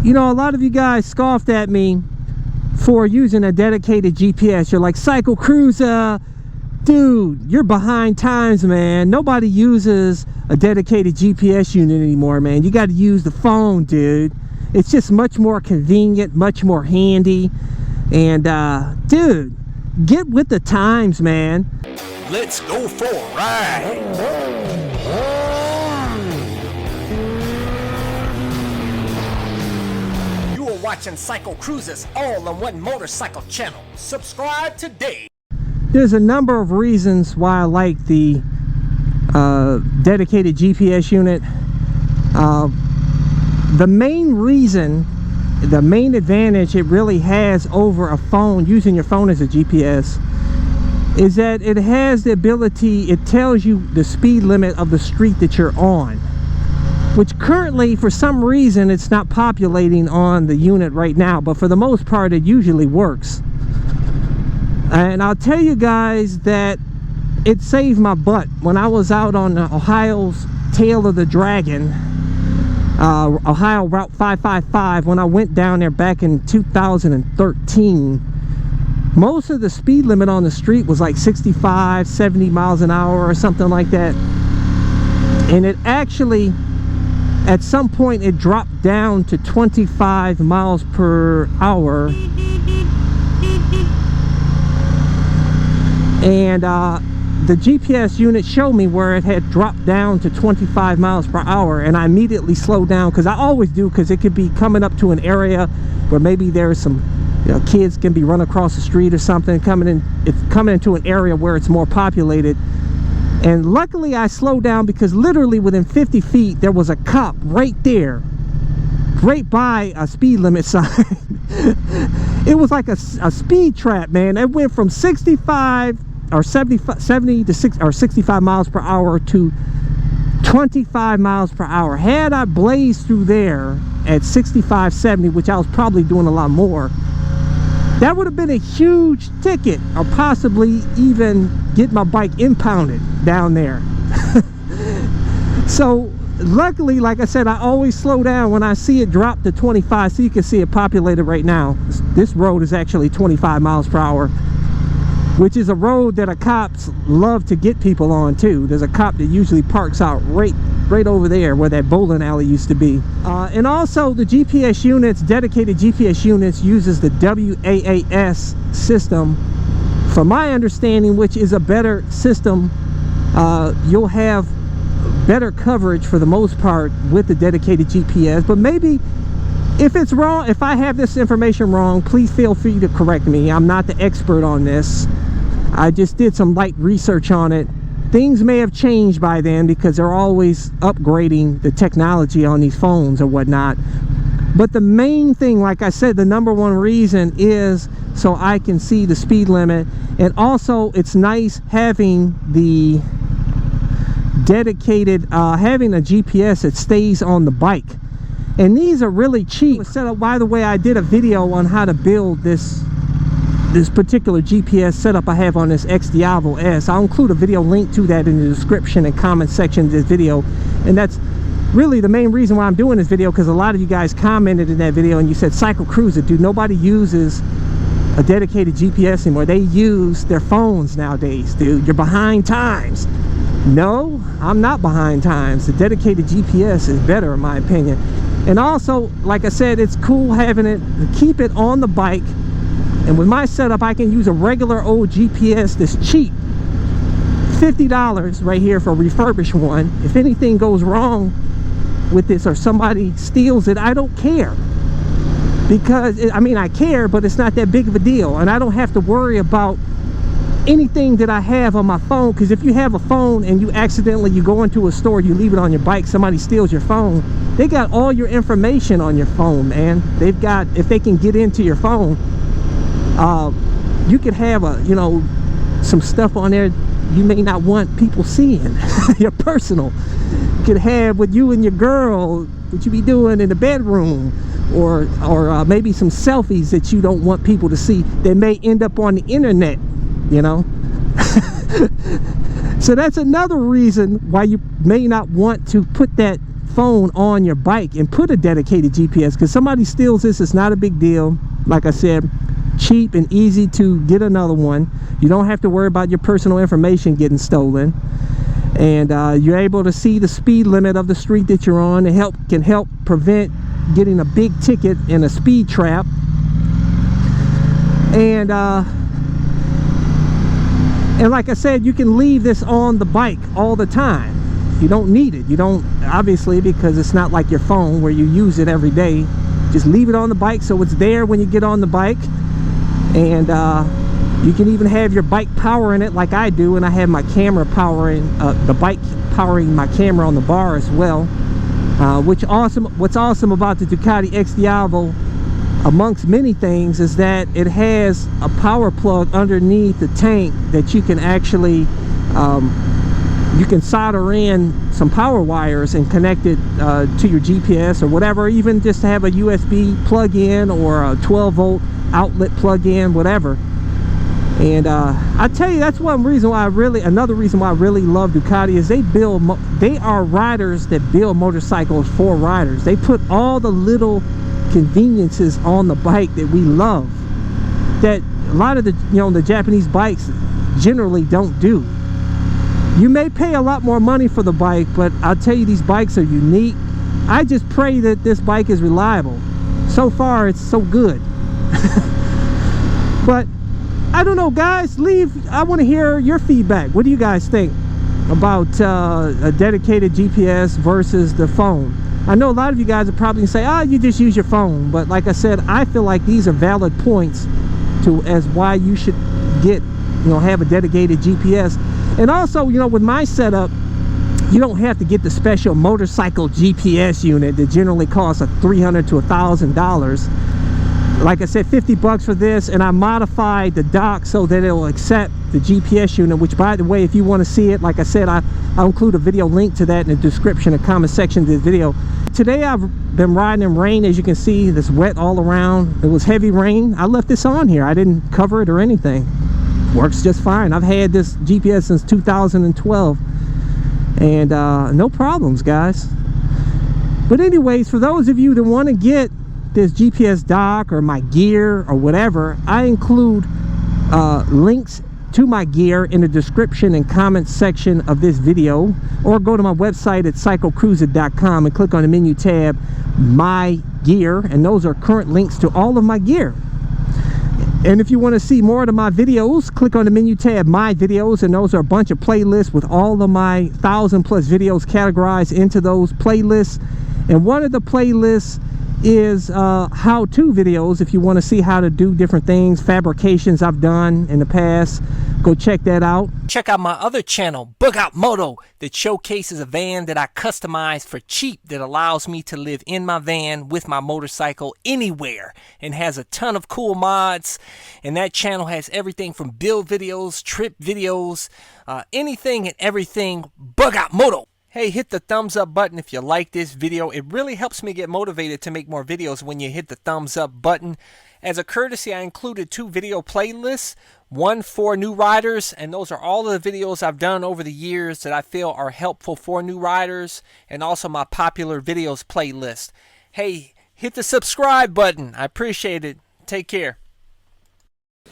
You know, a lot of you guys scoffed at me for using a dedicated GPS. You're like, CycleCruza, dude, you're behind times, man. Nobody uses a dedicated GPS unit anymore, man. You got to use the phone, dude. It's just much more convenient, much more handy. And dude, get with the times, man. Let's go for a ride. Watching CycleCruza's all-in-one motorcycle channel. Subscribe today. There's a number of reasons why I like the dedicated GPS unit. The main reason, the main advantage it really has over a phone, using your phone as a GPS, is that it has the ability, it tells you the speed limit of the street that you're on, which currently, for some reason, it's not populating on the unit right now, but for the most part, it usually works. And I'll tell you guys that it saved my butt. When I was out on Ohio's Tail of the Dragon, Ohio Route 555, when I went down there back in 2013, most of the speed limit on the street was like 65, 70 miles an hour or something like that. And it actually, at some point, it dropped down to 25 miles per hour. And the GPS unit showed me where it had dropped down to 25 miles per hour. And I immediately slowed down, because I always do, because it could be coming up to an area where maybe there's some, you know, kids can be running across the street or something. It's coming into an area where it's more populated. And luckily I slowed down, because literally within 50 feet there was a cop right there, right by a speed limit sign. It was like a speed trap, man. It went from 65 or 70 to 65 miles per hour to 25 miles per hour. Had I blazed through there at 65, 70, which I was probably doing a lot more, that would have been a huge ticket, or possibly even get my bike impounded down there. So luckily, like I said, I always slow down when I see it drop to 25. So you can see it populated right now. This road is actually 25 miles per hour, which is a road that cops love to get people on too. There's a cop that usually parks out right over there where that bowling alley used to be. And also the GPS units, dedicated GPS units, uses the WAAS system, from my understanding, which is a better system. You'll have better coverage for the most part with the dedicated GPS. But maybe if it's wrong, if I have this information wrong, please feel free to correct me. I'm not the expert on this. I just did some light research on it. Things may have changed by then, because they're always upgrading the technology on these phones or whatnot. But the main thing, like I said, the number one reason is so I can see the speed limit. And also it's nice having the dedicated, having a GPS that stays on the bike. And these are really cheap. Set up, by the way, I did a video on how to build this particular GPS setup I have on this XDiavel S. I'll include a video link to that in the description and comment section of this video. And that's really the main reason why I'm doing this video, because a lot of you guys commented in that video and you said, CycleCruza, dude, nobody uses a dedicated GPS anymore. They use their phones nowadays, dude. You're behind times. No, I'm not behind times. The dedicated GPS is better in my opinion. And also, like I said, it's cool having it, keep it on the bike. And with my setup, I can use a regular old GPS that's cheap. $50 right here for a refurbished one. If anything goes wrong with this or somebody steals it, I don't care. Because, I mean, I care, but it's not that big of a deal. And I don't have to worry about anything that I have on my phone. Because if you have a phone and you go into a store, you leave it on your bike, somebody steals your phone, they got all your information on your phone, man. They've got, if they can get into your phone, you could have some stuff on there you may not want people seeing. Your personal. You could have with you and your girl, what you be doing in the bedroom, or maybe some selfies that you don't want people to see that may end up on the internet, you know. So that's another reason why you may not want to put that phone on your bike and put a dedicated GPS, because somebody steals this, it's not a big deal. Like I said, cheap and easy to get another one. You don't have to worry about your personal information getting stolen, and you're able to see the speed limit of the street that you're on. It can help prevent getting a big ticket in a speed trap. And like I said, you can leave this on the bike all the time. You don't need it. You don't, obviously, because it's not like your phone where you use it every day. Just leave it on the bike so it's there when you get on the bike. And you can even have your bike powering it like I do, and I have my camera powering the bike, powering my camera on the bar as well. What's awesome about the Ducati XDiavel, amongst many things, is that it has a power plug underneath the tank that you can actually you can solder in some power wires and connect it to your GPS or whatever, even just to have a USB plug-in or a 12-volt outlet plug-in, whatever. And I tell you, that's another reason why I really love Ducati, is they are riders that build motorcycles for riders. They put all the little conveniences on the bike that we love, that a lot of the Japanese bikes generally don't do. You may pay a lot more money for the bike, but I'll tell you, these bikes are unique. I just pray that this bike is reliable. So far, it's so good. But I don't know, guys. I want to hear your feedback. What do you guys think about a dedicated GPS versus the phone? I know a lot of you guys are probably going to say, you just use your phone. But like I said, I feel like these are valid points as why you should have a dedicated GPS. And also, with my setup, you don't have to get the special motorcycle GPS unit that generally costs $300 to $1,000. Like I said, 50 bucks for this, and I modified the dock so that it'll accept the GPS unit, which, by the way, if you want to see it, like I said, I'll include a video link to that in the description and comment section of this video. Today I've been riding in rain. As you can see, it's wet all around. It was heavy rain. I left this on here. I didn't cover it or anything. Works just fine. I've had this GPS since 2012, and no problems, guys. But anyways, for those of you that want to get this GPS dock or my gear or whatever, I include links to my gear in the description and comment section of this video, or go to my website at CycleCruza.com and click on the menu tab, My Gear, and those are current links to all of my gear. And if you want to see more of my videos, click on the menu tab, My Videos, and those are a bunch of playlists with all of my 1,000+ videos categorized into those playlists. And one of the playlists is how-to videos. If you want to see how to do different things, fabrications I've done in the past, go check that out. Check out my other channel, Bug Out Moto, that showcases a van that I customized for cheap that allows me to live in my van with my motorcycle anywhere, and has a ton of cool mods. And that channel has everything from build videos, trip videos, anything and everything Bug Out Moto. Hey, hit the thumbs up button if you like this video. It really helps me get motivated to make more videos when you hit the thumbs up button. As a courtesy, I included 2 video playlists, one for new riders, and those are all of the videos I've done over the years that I feel are helpful for new riders, and also my popular videos playlist. Hey, hit the subscribe button. I appreciate it. Take care.